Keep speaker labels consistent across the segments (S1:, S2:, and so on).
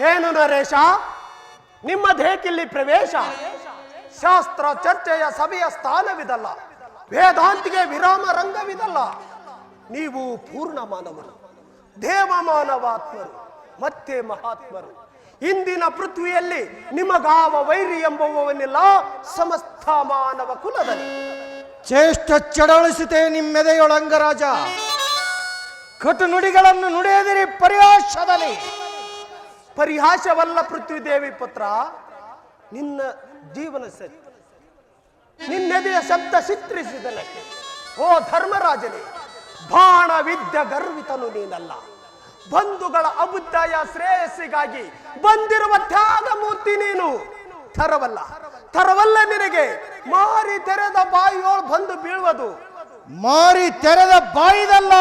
S1: ಏನು ನರೇಶ, ನಿಮ್ಮದೇಕಿಲ್ಲಿ ಪ್ರವೇಶ? ಶಾಸ್ತ್ರ ಚರ್ಚೆಯ ಸಭೆಯ ಸ್ಥಾನವಿದಲ್ಲ, ವೇದಾಂತಿಗೆ ವಿರಾಮ ರಂಗವಿದಲ್ಲ. ನೀವು ಪೂರ್ಣ ಮಾನವರು, ದೇವ ಮಾನವಾತ್ಮರು, ಮತ್ತೆ ಮಹಾತ್ಮರು. ಇಂದಿನ ಪೃಥ್ವಿಯಲ್ಲಿ ನಿಮಗಾವ ವೈರಿ ಎಂಬುವವನ್ನೆಲ್ಲ ಸಮಸ್ತ ಮಾನವ ಕುಲದಲ್ಲಿ.
S2: ಚೇಷ್ಟ ಚಡಳಿಸುತ್ತೆ ನಿಮ್ಮೆದೆಯೊಳಂಗರಾಜ. ಕಟು ನುಡಿಗಳನ್ನು ನುಡಿಯದಿರಿ ಪರಿಹಾಸದಲ್ಲಿ.
S1: ಪರಿಹಾಸವಲ್ಲ ಪೃಥ್ವಿದೇವಿ ಪುತ್ರ, ನಿನ್ನ ಜೀವನ ಸತ್ಯ, ನಿನ್ನೆದೆಯ ಶಬ್ದ ಚಿತ್ರಿಸಿದನಷ್ಟೇ. ಓ ಧರ್ಮರಾಜನೇ, ಬಾಣ ವಿದ್ಯ ಗರ್ವಿತನು ನೀನಲ್ಲ. ಬಂಧುಗಳ ಅಭ್ಯುದಯ ಶ್ರೇಯಸ್ಸಿಗಾಗಿ ಬಂದಿರುವ ತ್ಯಾಗ ಮೂರ್ತಿ ನೀನು. ತರವಲ್ಲ ನಿನಗೆ ಮಾರಿ ತೆರೆದ ಬಾಯಿಯೋಳು ಬಂದು ಬೀಳುವುದು.
S2: ಮಾರಿ ತೆರೆದ ಬಾಯಿದಲ್ಲ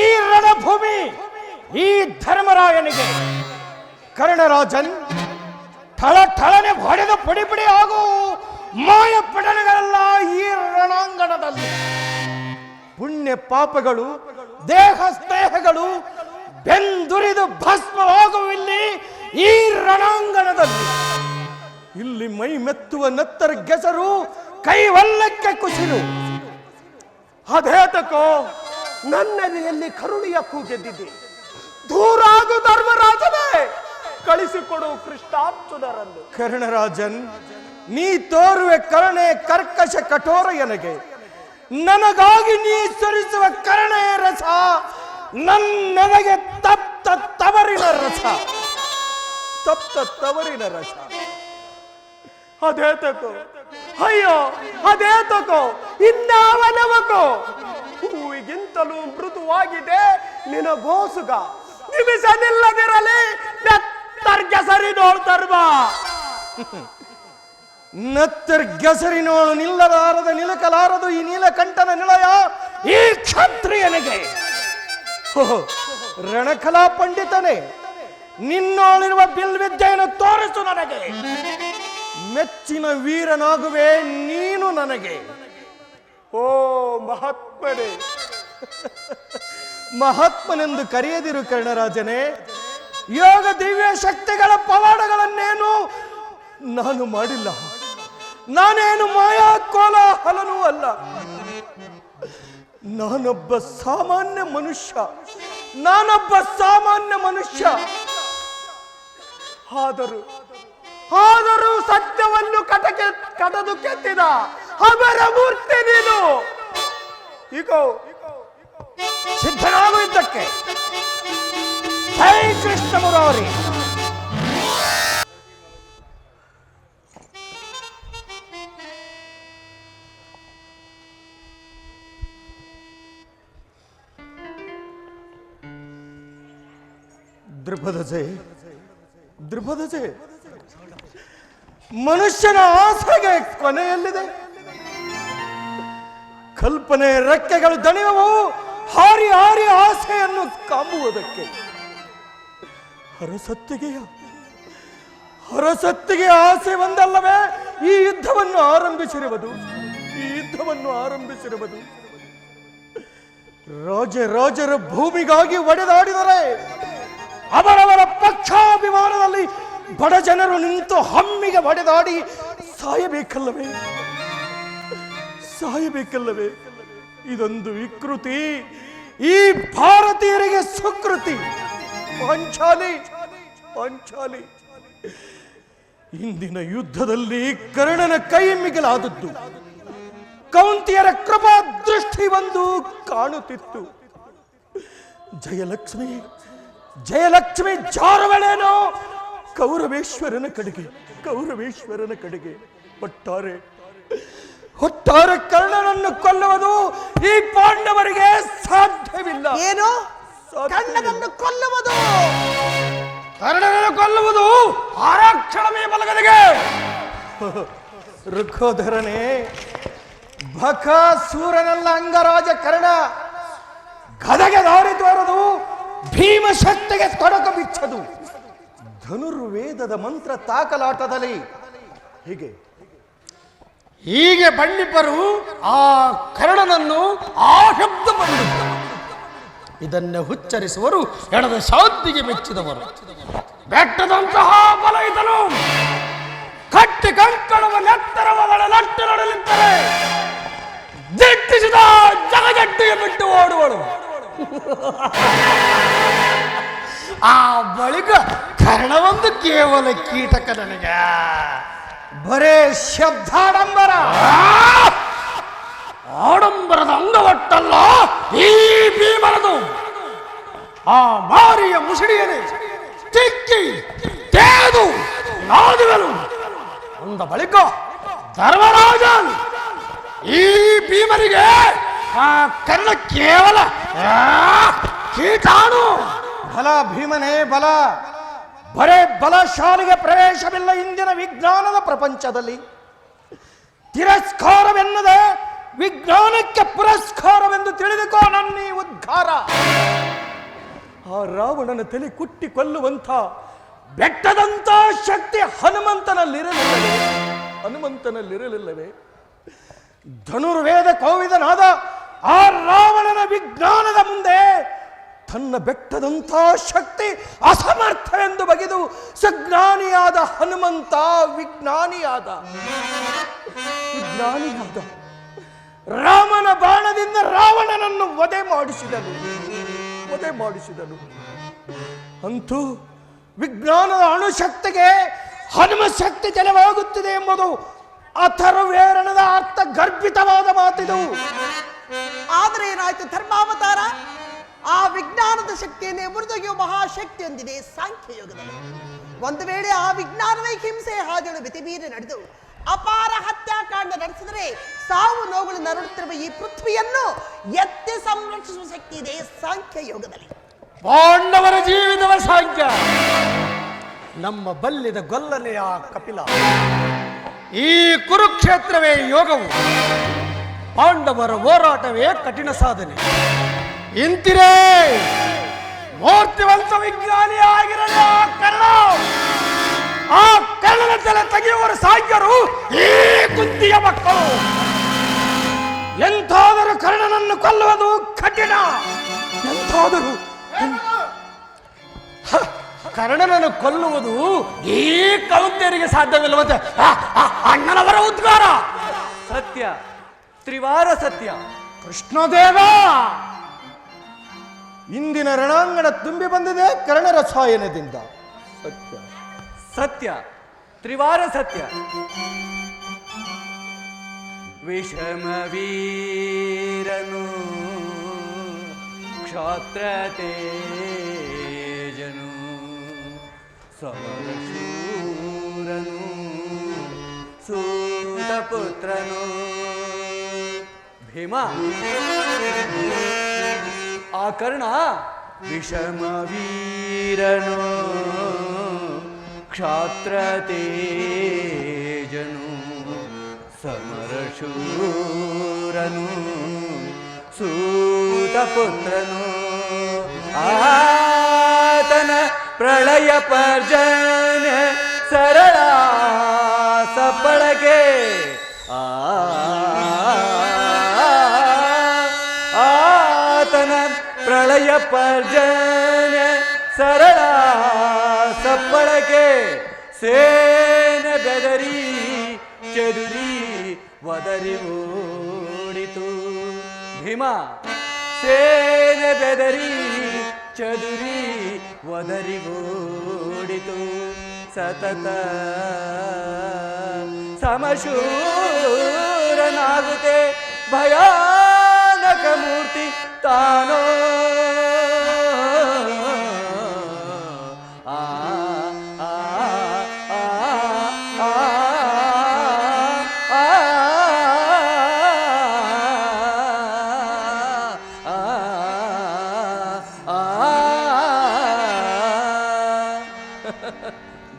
S2: ಈ ರಣಭೂಮಿ, ಈ ಧರ್ಮರಾಯನಿಗೆ. ಕರ್ಣರಾಜನ್ ಠಳನೆ ಹೊಡೆದು ಪುಡಿ ಪುಡಿ ಹಾಗೂ ಮಾಯ ಪಡಣಗಳೆಲ್ಲ ಈ ರಣಾಂಗಣದಲ್ಲಿ. ಪುಣ್ಯ ಪಾಪಗಳು, ದೇಹ ಸ್ನೇಹಗಳು ಬೆಂದುರಿದು ಭಸ್ಮವಾಗುವಿಲ್ಲಿ ಈ ರಣಾಂಗಣದಲ್ಲಿ. ಇಲ್ಲಿ ಮೈ ಮೆತ್ತುವ ನತ್ತರ ಗೆಸರು, ಕೈವಲ್ಲಕ್ಕೆ ಕುಸಿರು.
S1: ಅದೇತಕೋ ನನ್ನೆದೆಯಲ್ಲಿ ಕರುಣಿಯ ಕೂಗೆದ್ದಿದೆ. ದೂರಾಗು ಧರ್ಮರಾಜನೇ, ಕಳಿಸಿಕೊಡು ಕೃಷ್ಣಾರ್ಜುನರನ್ನು.
S2: ಕರ್ಣರಾಜನ್, ನೀ ತೋರುವೆ ಕರುಣೆ ಕರ್ಕಶ ಕಠೋರ ಎನಗೆ. ನನಗಾಗಿ ನೀ ಸುರಿಸುವ ಕರುಣೆ ರಸ ನನ್ನನೆಗೆ ತಪ್ತ ತವರಿನ ರಸ.
S1: ಅದೇತಕೋ, ಅಯ್ಯೋ ಅದೇತಕೋ, ಇನ್ನಾವನವಕೋ. ಹೂವಿಗಿಂತಲೂ ಮೃದುವಾಗಿದೆ ನಿನಗೋಸುಗ. ನಿಮಿಷ ನಿಲ್ಲದಿರಲಿ ನತ್ತರ್ಗೆಸರಿನೋಳು ಧರ್ಮ.
S2: ನತ್ತರ್ಗೆಸರಿನೋಳು ನಿಲ್ಲಲಾರದು, ನಿಲಕಲಾರದು ಈ ನೀಲಕಂಠನ ನಿಲಯ ಈ ಕ್ಷತ್ರಿಯನಿಗೆ. ರಣಕಲಾ ಪಂಡಿತನೇ, ನಿನ್ನೋಳಿರುವ ಬಿಲ್ವಿದ್ಯೆಯನ್ನು ತೋರಿಸು ನನಗೆ. ಮೆಚ್ಚಿನ ವೀರನಾಗುವೆ ನೀನು ನನಗೆ.
S1: ಓ ಮಹಾತ್ಮನೇ,
S2: ಮಹಾತ್ಮನೆಂದು ಕರೆಯದಿರು ಕರ್ಣರಾಜನೇ. ಯೋಗ ದಿವ್ಯ ಶಕ್ತಿಗಳ ಪವಾಡಗಳನ್ನೇನು ನಾನು ಮಾಡಿಲ್ಲ. ನಾನೇನು ಮಾಯಾ ಕೋಲಾಹಲನೂ ಅಲ್ಲ. ನಾನೊಬ್ಬ ಸಾಮಾನ್ಯ ಮನುಷ್ಯ.
S1: ಆದರೂ ಸತ್ಯವನ್ನು ಕಟದು ಕೆತ್ತಿದ ಅಮರ ಮೂರ್ತಿ ನೀನು. ಈಗ
S2: ಸಿದ್ಧನಾಗುವುದಕ್ಕೆ ಜೈ ಕೃಷ್ಣ ಮುರಾರಿ. ದ್ರುಪದಜೆ, ಮನುಷ್ಯನ ಆಸೆಗೆ ಕೊನೆಯಲ್ಲಿದೆ. ಕಲ್ಪನೆ ರೆಕ್ಕೆಗಳು ದಣಿವವು ಹಾರಿ ಹಾರಿ ಆಸೆಯನ್ನು ಕಾಂಬುವುದಕ್ಕೆ. ಹರಸತ್ತಿಗೆ ಆಸೆ ಒಂದಲ್ಲವೇ ಈ ಯುದ್ಧವನ್ನು ಆರಂಭಿಸಿರುವುದು. ರಾಜರ ಭೂಮಿಗಾಗಿ ಒಡೆದಾಡಿದರೆ ಅವರವರ ಪಕ್ಷಾಭಿಮಾನದಲ್ಲಿ ಬಡ ಜನರು ನಿಂತು ಹಮ್ಮಿಗೆ ಒಡೆದಾಡಿ ಸಾಯಬೇಕಲ್ಲವೇ? ಇದೊಂದು ವಿಕೃತಿ, ಈ ಭಾರತೀಯರಿಗೆ ಸುಕೃತಿ. ಪಾಂಚಾಲಿ, ಇಂದಿನ ಯುದ್ಧದಲ್ಲಿ ಕರ್ಣನ ಕೈ ಮಿಗಿಲಾದದ್ದು. ಕೌಂತಿಯರ ಕೃಪಾ ದೃಷ್ಟಿ ಒಂದು ಕಾಣುತ್ತಿತ್ತು. ಜಯಲಕ್ಷ್ಮಿ ಜಾರುಗಳೇನೋ ಕೌರವೇಶ್ವರನ ಕಡೆಗೆ. ಒಟ್ಟಾರೆ ಕರ್ಣನನ್ನು ಕೊಲ್ಲುವುದು ಈ ಪಾಂಡವರಿಗೆ ಸಾಧ್ಯವಿಲ್ಲ.
S1: ಏನು? ಕರ್ಣನನ್ನು
S2: ಕೊಲ್ಲುವುದು ಆರಕ್ಷಣವೇ ಬಲಗದೆಗೆ. ಋಖೋಧರನೇ, ಬಕಾಸೂರನಲ್ಲ ಅಂಗರಾಜ ಕರ್ಣ. ಗದಗೆ ದಾರಿ ತೋರದು, ಭೀಮಶಕ್ತಿಗೆ ತೊಡಕು ಬಿಚ್ಚದು. ಧನುರ್ವೇದದ ಮಂತ್ರ ತಾಕಲಾಟದಲ್ಲಿ ಹೀಗೆ ಬಂಡಿಬ್ಬರು ಆ ಕರ್ಣನನ್ನು ಆ ಶಬ್ದ ಬಂಡಿದ್ದರು. ಇದನ್ನು ಉಚ್ಚರಿಸುವರು ಎಡದ ಶಾಂತಿಗೆ ಮೆಚ್ಚಿದವರು. ಬೆಟ್ಟದಂತಹ ಬಲ ಇದನು. ಕಟ್ಟಿ ಕಂಕಣವ ನೆತ್ತರವಗಳ ನಟ್ಟು ನಡಲಿದ್ದರೆ ದಿಟ್ಟಿಸಿದ ಜಗಜಟ್ಟಿಗೆ ಬಿಟ್ಟು ಓಡುವಳು. ಆ ಬಳಿಕ ಕರ್ಣವೊಂದು ಕೇವಲ ಕೀಟಕ ನನಗೆ.
S1: ಬರೇ ಶಬ್ದಾಡಂಬರ.
S2: ಆಡಂಬರದ ಅಂಗವಟ್ಟಲ್ಲ ಈ ಭೀಮನದು. ಆ ಮಾರಿಯ ಮುಸುಡಿಯನೆ ತಿಕ್ಕಿ ತೇದು ನಾದುವೆನು ಅಂದ ಬಳಿಕ ಧರ್ಮರಾಜನ್ ಈ ಭೀಮನಿಗೆ ಆ ಕರ್ಣ ಕೇವಲ ಕೀಟಾಣು.
S1: ಬಲ ಭೀಮನೇ ಬಲ. ಬರೇ ಬಲಶಾಲಿಗೆ ಪ್ರವೇಶವಿಲ್ಲ ಇಂದಿನ ವಿಜ್ಞಾನದ ಪ್ರಪಂಚದಲ್ಲಿ. ತಿರಸ್ಕಾರವೆನ್ನದೆ ವಿಜ್ಞಾನಕ್ಕೆ ಪುರಸ್ಕಾರವೆಂದು ತಿಳಿದುಕೋ ನನ್ನೀ ಉದ್ಗಾರ. ಆ ರಾವಣನ ತಲೆ ಕುಟ್ಟಿ ಕೊಲ್ಲುವಂಥ ಬೆಟ್ಟದಂತ ಶಕ್ತಿ ಹನುಮಂತನಲ್ಲಿರಲಿಲ್ಲವೇ? ಧನುರ್ವೇದ ಕೋವಿದನಾದ ಆ ರಾವಣನ ವಿಜ್ಞಾನದ ಮುಂದೆ ತನ್ನ ಬೆಟ್ಟದಂಥ ಶಕ್ತಿ ಅಸಮರ್ಥವೆಂದು ಬಗೆದು ಸಜ್ಞಾನಿಯಾದ ಹನುಮಂತ ವಿಜ್ಞಾನಿಯಾದ ರಾಮನ ಬಾಣದಿಂದ ರಾವಣನನ್ನು ವಧೆ ಮಾಡಿಸಿದನು. ಅಂತೂ ವಿಜ್ಞಾನದ ಅಣುಶಕ್ತಿಗೆ ಹನುಮ ಶಕ್ತಿ ಜಲವಾಗುತ್ತಿದೆ ಎಂಬುದು ಅಥರ್ವೇರಣದ ಅರ್ಥ ಗರ್ಭಿತವಾದ ಮಾತಿದು.
S3: ಆದರೆ ಏನಾಯ್ತು ಧರ್ಮಾವತಾರ? ಆ ವಿಜ್ಞಾನದ ಶಕ್ತಿಯನ್ನೇ ಮುರಿದೊಗೆಯುವ ಮಹಾಶಕ್ತಿ ಹೊಂದಿದೆ ಸಾಂಖ್ಯಯೋಗದಲ್ಲಿ. ಒಂದು ವೇಳೆ ಆ ವಿಜ್ಞಾನವೇ ಹಿಂಸೆ ಹಾದಿಗಳು ಬಿತಿಬೀರಿ ನಡೆದು ಅಪಾರ ಹತ್ಯಾಕಾಂಡ ನಡೆಸಿದರೆ ಸಾವು ನೋವುಗಳು ನರಳುತ್ತಿರುವ ಈ ಪೃಥ್ವಿಯನ್ನು ಎತ್ತಿ ಸಂರಕ್ಷಿಸುವ ಶಕ್ತಿ ಇದೆ ಸಾಂಖ್ಯಯೋಗದಲ್ಲಿ.
S2: ಪಾಂಡವರ ಜೀವಿತವ ಸಾಂಖ್ಯ, ನಮ್ಮ ಬಲ್ಲಿದ ಗೊಲ್ಲನೆಯ ಕಪಿಲ. ಈ ಕುರುಕ್ಷೇತ್ರವೇ ಯೋಗವು, ಪಾಂಡವರ ಹೋರಾಟವೇ ಕಠಿಣ ಸಾಧನೆ. ಇಂತಿರೇ ಮೂರ್ತಿವಂತ ವಿಜ್ಞಾನಿ ಆಗಿರಲಿ ಆ ಕರ್ಣನ ತಲೆ ತೆಗೆಯುವರು ಸಾಂಖ್ಯರು ಈ ಕುಂತಿಯ ಮಕ್ಕಳು. ಎಂತಾದರೂ ಕರ್ಣನನ್ನು ಕೊಲ್ಲುವುದು ಕಠಿಣ. ಎಂತಾದರೂ ಕರ್ಣನನ್ನು ಕೊಲ್ಲುವುದು ಈ ಕೌಂತ್ಯರಿಗೆ ಸಾಧ್ಯವಿಲ್ಲವಂತೆ ಅಣ್ಣನವರ ಉದ್ಗಾರ.
S4: ಸತ್ಯ, ತ್ರಿವಾರ ಸತ್ಯ.
S1: ಕೃಷ್ಣದೇವ, ಇಂದಿನ ರಣಾಂಗಣ ತುಂಬಿ ಬಂದಿದೆ ಕರ್ಣ ರಸಾಯನದಿಂದ. ಸತ್ಯ
S4: ಸತ್ಯ, ತ್ರಿವಾರ ಸತ್ಯ. ವಿಷಮ ವೀರನು ಕ್ಷಾತ್ರ ತೇಜನು ಸಮರಶೂರನು ಸೂತಪುತ್ರನು ಭೀಮ. ಆ ಕರ್ಣ ವಿಷಮ ವೀರನು ಕ್ಷಾತ್ರ ತೇಜನು ಸಮರಶೂರನು ಸೂತಪುತ್ರನು. ಆತನ ಪ್ರಳಯ ಪರ್ಜನ್ಯ ಸರಳ ಸಪ್ಪಳಗೆ ಆತನ ಪ್ರಳಯ ಪರ್ಜನ್ಯ ಸರಳ ಸಪ್ಪಳಗೆ ಸೇನ ಬೆದರಿ ಚದುರಿ ವದರಿ ಓಡಿತು. ಭೀಮ, ಸೇನ ಬೆದರಿ ಚದುರಿ ವದರಿ ಓಡಿತು. ಸತತ ಸಮಶೂರನಾಗುತ್ತೆ ಭಯಾನಕ ಮೂರ್ತಿ ತಾನೋ.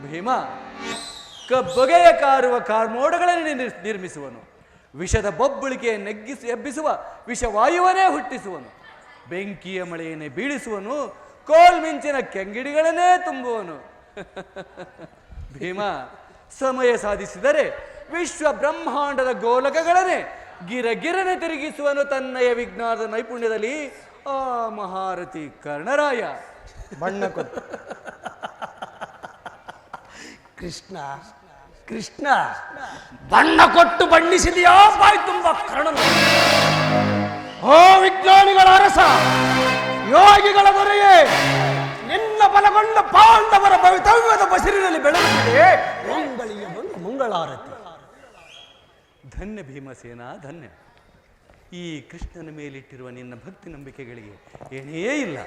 S4: ಭೀಮ, ಕಬ್ಬಗೆಯ ಕಾರುವ ಕಾರ್ಮೋಡಗಳನ್ನು ನಿರ್ಮಿಸುವನು. ವಿಷದ ಬೊಬ್ಬಳಿಕೆ ಎಬ್ಬಿಸುವ ವಿಷವಾಯುವನ್ನೇ ಹುಟ್ಟಿಸುವನು. ಬೆಂಕಿಯ ಮಳೆಯನ್ನೇ ಬೀಳಿಸುವನು. ಕೋಲ್ಮಿಂಚಿನ ಕೆಂಗಿಡಿಗಳನ್ನೇ ತುಂಬುವನು. ಭೀಮ, ಸಮಯ ಸಾಧಿಸಿದರೆ ವಿಶ್ವ ಬ್ರಹ್ಮಾಂಡದ ಗೋಲಕಗಳನ್ನೇ ಗಿರಗಿರನೆ ತಿರುಗಿಸುವನು ತನ್ನಯ ವಿಜ್ಞಾನದ ನೈಪುಣ್ಯದಲ್ಲಿ ಆ ಮಹಾರಥಿ ಕರ್ಣರಾಯ.
S1: ಬಣ್ಣ ಕೊಟ್ಟು
S2: ಕೃಷ್ಣ ಕೃಷ್ಣ ಬಣ್ಣ ಕೊಟ್ಟು ಬಣ್ಣಿಸಿದೆಯಾ ಬಾಯಿ ತುಂಬ ಕರ್ಣನ. ಓ ವಿಜ್ಞಾನಿಗಳ ಅರಸ, ಯೋಗಿಗಳ ದೊರೆಯೇ, ನಿನ್ನ ಬಲಗೊಂಡ ಪಾಂಡವರ ಭವಿತವ್ಯದ ಬಸಿರಿನಲ್ಲಿ ಬೆಳೆದಿದೆ ಮಂಗಳಿಯ ಒಂದು ಮಂಗಳಾರತಿ.
S4: ಧನ್ಯ ಭೀಮಸೇನ, ಧನ್ಯ. ಈ ಕೃಷ್ಣನ ಮೇಲಿಟ್ಟಿರುವ ನಿನ್ನ ಭಕ್ತಿ ನಂಬಿಕೆಗಳಿಗೆ ಏನೇ ಇಲ್ಲ.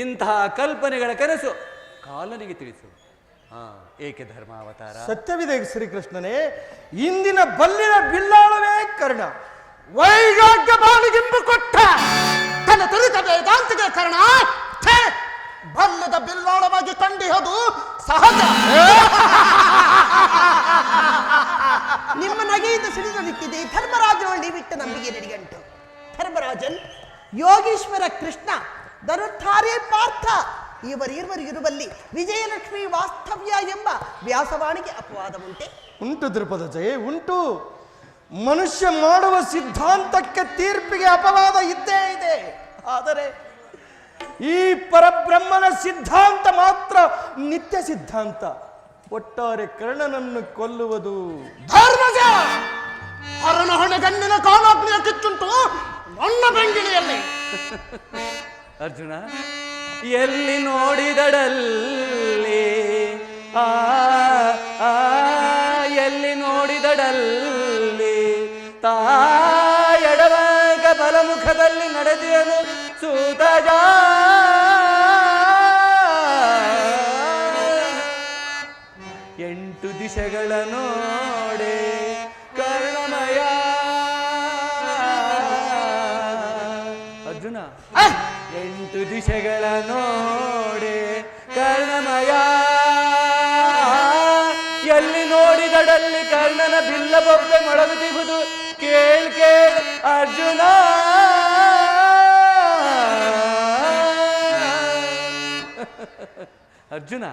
S4: ಇಂತಹ ಕಲ್ಪನೆಗಳ ಕನಸು ಕಾಲನಿಗೆ ತಿಳಿಸು. ಏಕೆ ಧರ್ಮಾವತಾರ?
S1: ಸತ್ಯವಿದೆ ಶ್ರೀಕೃಷ್ಣನೇ, ಇಂದಿನ ಬಲ್ಲಿನ ಬಿಲ್ಲಾಳವೇ ಕರ್ಣ.
S2: ವೈರಾಗ್ಯ ಬಾಲಿಗಿಂಬು ಕೊಟ್ಟ ತನ್ನ ತುರಿತ ವೇದಾಂತಿಗೆ ಕರ್ಣ. ಬಲ್ಲದ ಬಿಲ್ಲಾಳವಾಗಿ ಕಂಡಿಹದು ಸಹಜ.
S3: ನಿಮ್ಮ ನಗೆಯಿಂದ ಸಿಡಿದು ನಿಂತಿದೆ ಧರ್ಮರಾಜನಲ್ಲಿ ಬಿಟ್ಟ ನಂಬಿಕೆ ನಡಿಗಂಟು. ಧರ್ಮರಾಜನ್, ಯೋಗೀಶ್ವರ ಕೃಷ್ಣ, ಧನುರ್ಧಾರಿ ಪಾರ್ಥ ಇವರಿರುವಲ್ಲಿ ವಿಜಯಲಕ್ಷ್ಮಿ ವಾಸ್ತವ್ಯ ಎಂಬ ವ್ಯಾಸವಾಣಿಗೆ ಅಪವಾದ ಉಂಟೆ?
S1: ಉಂಟು ದೃಪದ ಜಯ, ಉಂಟು. ಮನುಷ್ಯ ಮಾಡುವ ಸಿದ್ಧಾಂತಕ್ಕೆ ತೀರ್ಪಿಗೆ ಅಪವಾದ ಇದ್ದೇ ಇದೆ. ಆದರೆ ಈ ಪರಬ್ರಹ್ಮನ ಸಿದ್ಧಾಂತ ಮಾತ್ರ ನಿತ್ಯ ಸಿದ್ಧಾಂತ. ಒಟ್ಟಾರೆ ಕರ್ಣನನ್ನು ಕೊಲ್ಲುವುದು
S2: ಧರ್ಮಜ. ಹರನ ಹೊಣೆಗಣ್ಣಿನ ಕಾಲಾಗ್ನಿಯ ಕಿಚ್ಚುಂಟು ನನ್ನ ಬೆಂಗಿಳಿಯಲ್ಲಿ.
S4: ಅರ್ಜುನ, ಎಲ್ಲಿ ನೋಡಿದಡಲ್ಲಿ ಎಲ್ಲಿ ನೋಡಿದಡಲ್ಲಿ ತಾಯಡವಾಗ ಬಲಮುಖದಲ್ಲಿ ನಡೆದಿಯನು ಸೂತಜ. ಎಂಟು ದಿಶೆಗಳ ನೋಡೆ ಕರ್ಣಮಯ. ಅರ್ಜುನ, ಎಂಟು ದಿಶೆಗಳ ನೋಡೆ ಕರ್ಣಮಯ. ಎಲ್ಲಿ ನೋಡಿದಡಲ್ಲಿ ಕರ್ಣನ ಬಿಲ್ಲ ಬೊಬ್ಬೆ ಮೊಳಗುತ್ತಿರುವುದು ಕೇಳ್ ಕೇಳ್ ಅರ್ಜುನ. ಅರ್ಜುನ,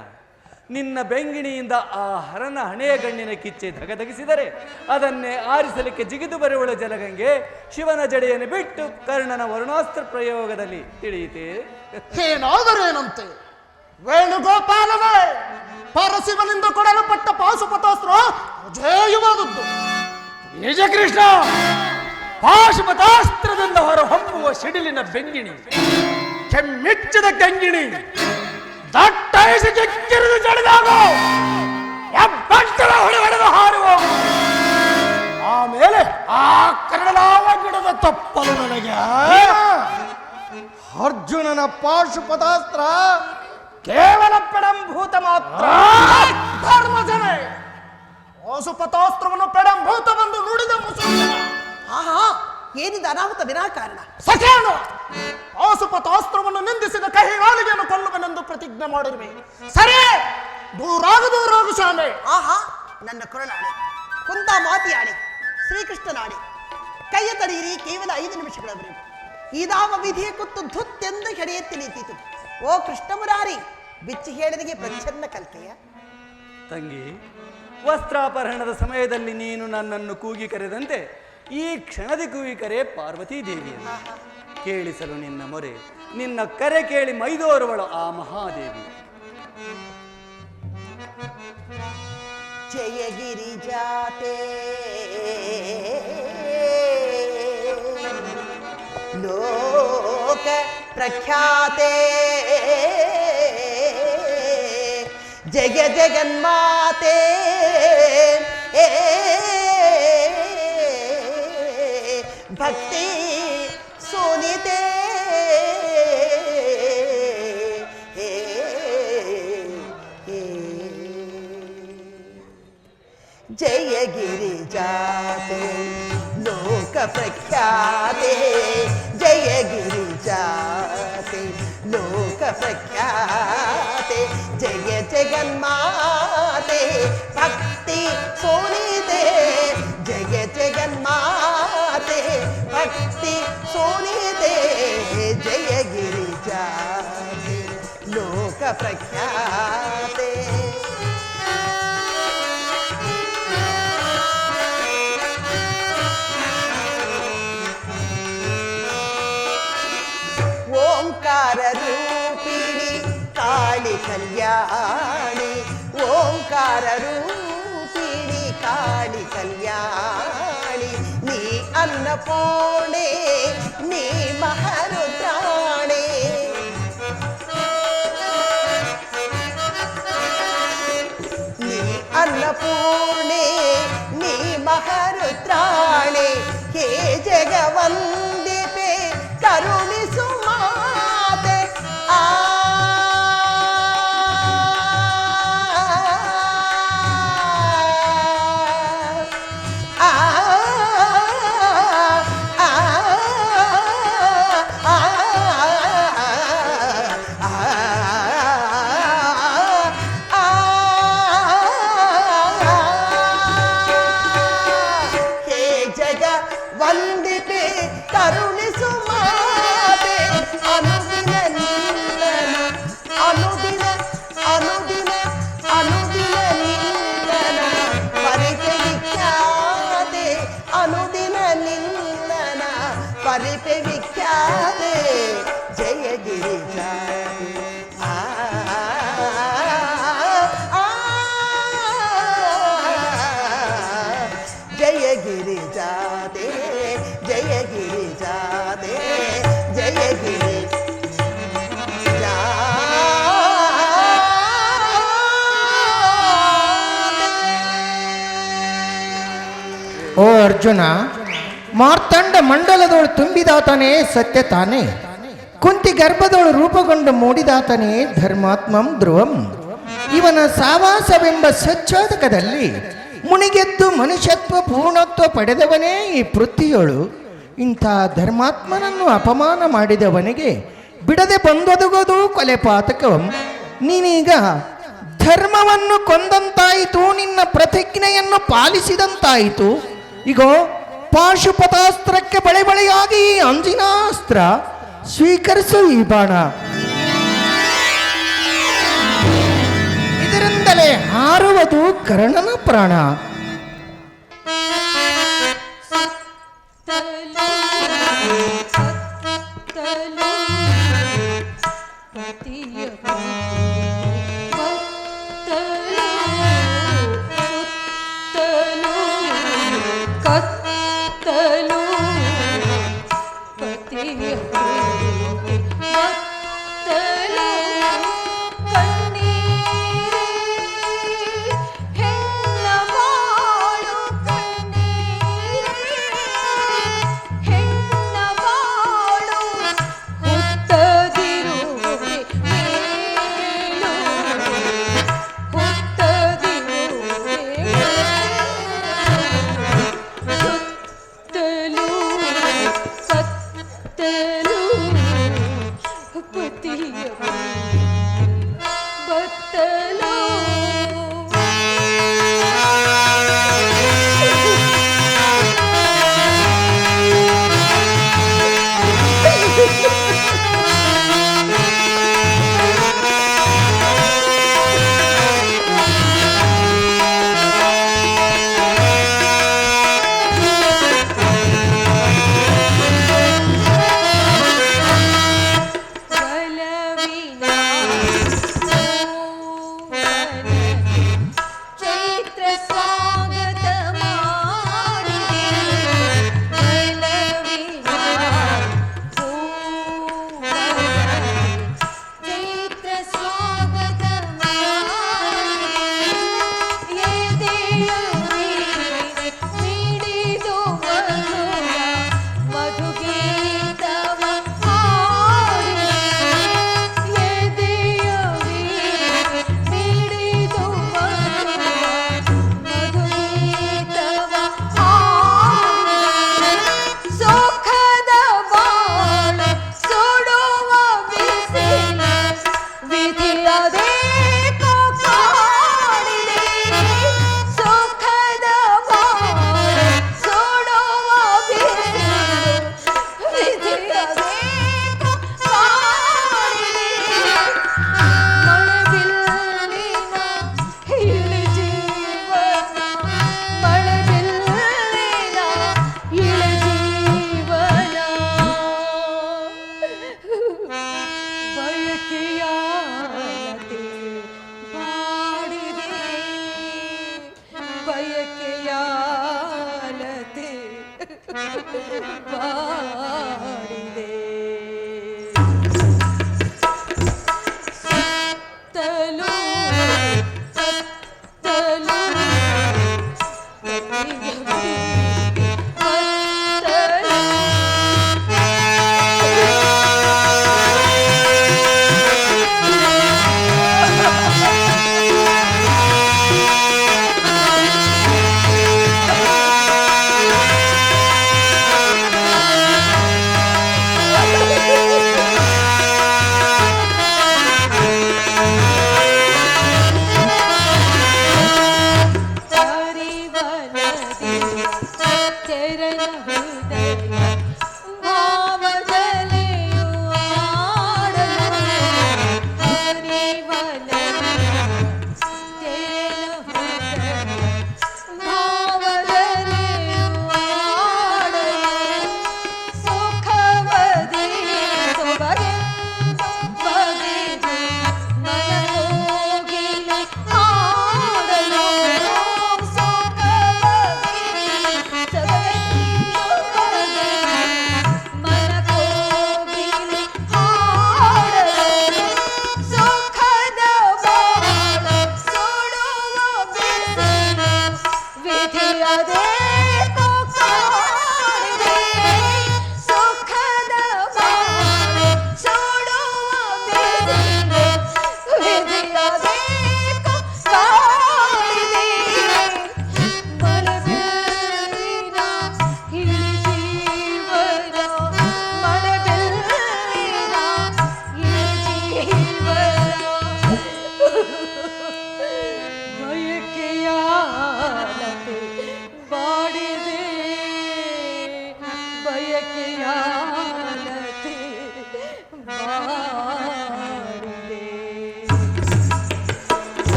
S4: ನಿನ್ನ ಬೆಂಗಿಣಿಯಿಂದ ಆ ಹರನ ಹಣೆಯ ಗಣ್ಣಿನ ಕಿಚ್ಚೆ ಧಗಧಗಿಸಿದರೆ ಅದನ್ನೇ ಆರಿಸಲಿಕ್ಕೆ ಜಿಗಿದು ಬರುವಳ ಜಲಗಂಗೆ ಶಿವನ ಜಡೆಯನ್ನು ಬಿಟ್ಟು ಕರ್ಣನ ವರುಣಾಸ್ತ್ರ ಪ್ರಯೋಗದಲ್ಲಿ ತಿಳಿಯಿತೆ.
S2: ಏನಾದರೇನಂತೆ ವೇಣುಗೋಪಾಲನೇ, ಪರಶಿವನಿಂದ ಕೊಡಲ್ಪಟ್ಟ ಪಾಶುಪತಾಸ್ತ್ರ ಅಜೇಯವಾದದ್ದು. ನಿಜ ಕೃಷ್ಣ, ಪಾಶುಪತಾಸ್ತ್ರದಿಂದ ಹೊರಹೊಮ್ಮುವ ಸಿಡಿಲಿನ ಬೆಂಗಿಣಿ, ಕೆಮ್ಮಿಚ್ಚದ ಗಂಗಿಣಿ ದಟ್ಟೈಸಿ ಕೆಕ್ಕಿರಿದು ಜಡಿದಾಗ ಹೊಡೆದು ಹಾರುವ. ಆಮೇಲೆ ಆ ಕರಡಲಾವ ಗಿಡದ ತಪ್ಪಲು ನನಗೆ.
S1: ಅರ್ಜುನನ ಪಾಶುಪತಾಸ್ತ್ರ
S2: ಕೇವಲ ಪೆಡಂಭೂತ ಮಾತ್ರ. ಧರ್ಮಜನೇ, ಪಾಶುಪತಾಸ್ತ್ರವನ್ನು ಪೆಡಂಭೂತವೆಂದು ನುಡಿದ ಮುಸುಳಿದ.
S3: ಆಹಾ, ಏನಿದೆ ಅನಾಹುತ ವಿನಾಕಾರಣ?
S2: ಸಖೇನು, ಪಾಶುಪತಾಸ್ತ್ರವನ್ನು ನಿಂದಿಸಿದ ಕಹಿ ನಾಲಿಗೆಯನ್ನು ಕೊಲ್ಲುವನೆಂದು ಪ್ರತಿಜ್ಞೆ ಮಾಡಿರುವೆ. ಸರಿ, ದೂರಾಗು ಶಾಲೆ.
S3: ಆಹಾ, ನನ್ನ ಕೊರಳಾಣೆ, ಕುಂತ ಮಾತಿಯಾಣೆ, ಶ್ರೀಕೃಷ್ಣನಾಣೆ, ಕೈಯ ತಡೆಯಿರಿ ಕೇವಲ 5 ನಿಮಿಷಗಳವರೆಗೂ. ಇದಾವ ವಿಧಿಯ ಕುತ್ತು ಧುತ್ತೆಂದು ಹೆಡೆಯೆತ್ತಿ ನಿಂತಿತು. ಓ ಕೃಷ್ಣ ಮುರಾರಿ, ಬಿಚ್ಚಿ ಹೇಳಿದಗೆ ಪ್ರಚ್ಛನ್ನ ಕಲ್ಕೆಯ.
S4: ತಂಗಿ, ವಸ್ತ್ರಾಪಹರಣದ ಸಮಯದಲ್ಲಿ ನೀನು ನನ್ನನ್ನು ಕೂಗಿ ಕರೆದಂತೆ ಈ ಕ್ಷಣದಿ ಕೂಗಿ ಕರೆ ಪಾರ್ವತೀ ದೇವಿಯನ್ನು. ಕೇಳಿಸಲು ನಿನ್ನ ಮೊರೆ, ನಿನ್ನ ಕರೆ ಕೇಳಿ ಮೈದೋರುವಳು ಆ ಮಹಾದೇವಿ.
S3: ಜಯ ಗಿರಿಜಾತೆ ಲೋಕ ಪ್ರಖ್ಯಾತೆ ಜಯ ಜಗನ್ಮಾತೆ ಭಕ್ತಿ ಸೋನಿತೆ ಜಯ ಗಿರಿಜಾತೆ ಲೋಕ ಪ್ರಖ್ಯಾತೆ ಜಯ ಗಿರಿಜಾತೆ ಲೋಕ ಪ್ರಖ್ಯಾತೆ ಜಯ ಜಗನ್ಮಾತೆ ಭಕ್ತಿ ಸೋನಿತೆ ಜಯ ಜಗನ್ಮಾತೆ ಭಕ್ತಿ ಸೋನಿತೆ ಜಯ ಗಿರಿಜಾತೆ ಲೋಕ ಪ್ರಖ್ಯಾತೆ. ಓಂಕಾರ ರೂಪಿಣಿ ಕಲ್ಯಾಣಿ ಓಂಕಾರ ರೂಪಿಣಿ ಕಾಳಿ ಕಲ್ಯಾಣಿ ನೀ ಅನ್ನಪೂರ್ಣೆ ನೀ ಮಹಾರುದ್ರಾಣೆ ನೀ ಅನ್ನಪೂರ್ಣೆ ನೀ ಮಹಾರುದ್ರಾಣೆ ಹೇ ಜಗವಂದಿಪೆ ಕರುಣಿಸು ಮಾತೆ ಆ ವಂದಿಪೆ ಕರುಣಿಸು ಮಾತೆ ಅನುದಿನ ನಿಲ್ಲನ ಅನುದಿನ ಅನುದಿನ ಅನುದಿನ ನಿಲ್ಲನ ಪರಿಪೆ ವಿಖ್ಯಾತೆ ಅನುದಿನ ನಿಲ್ಲನ ಪರಿಪೆ ವಿಖ್ಯಾತೆ ಜಯ ಗಿರಿಜಾತೆ ಜಯ ಗಿರಿಜಾತೆ ಜಯ ಗಿರಿಜಾತೆ ಜಯ ಗಿರಿ
S5: ಓ ಅರ್ಜುನ, ಮಾರ್ತಂಡ ಮಂಡಲದೋಳು ತುಂಬಿದಾತನೇ ಸತ್ಯ ತಾನೇ, ಕುಂತಿ ಗರ್ಭದೋಳು ರೂಪುಗೊಂಡು ಮೂಡಿದಾತನೇ ಧರ್ಮಾತ್ಮಂ ಧ್ರುವಂ. ಇವನ ಸಾವಾಸವೆಂಬ ಸಚ್ಚೋದಕದಲ್ಲಿ ಮುಣಿಗೆದ್ದು ಮನುಷ್ಯತ್ವ ಪೂರ್ಣತ್ವ ಪಡೆದವನೇ ಈ ಪೃಥ್ವಿಯೋಳು. ಇಂಥ ಧರ್ಮಾತ್ಮನನ್ನು ಅಪಮಾನ ಮಾಡಿದವನಿಗೆ ಬಿಡದೆ ಬಂದೊದಗೋದು ಕೊಲೆ ಪಾತಕವಂ. ನೀನೀಗ ಧರ್ಮವನ್ನು ಕೊಂದಂತಾಯಿತು, ನಿನ್ನ ಪ್ರತಿಜ್ಞೆಯನ್ನು ಪಾಲಿಸಿದಂತಾಯಿತು. ಈಗ ಪಾಶುಪತಾಸ್ತ್ರಕ್ಕೆ ಬಳೆ ಬಳೆಯಾಗಿ ಈ ಅಂಜಿನಾಸ್ತ್ರ ಸ್ವೀಕರಿಸು ಈ ಬಾಣ. ಇದರಿಂದಲೇ ಹಾರುವುದು ಕರ್ಣನ ಪ್ರಾಣ.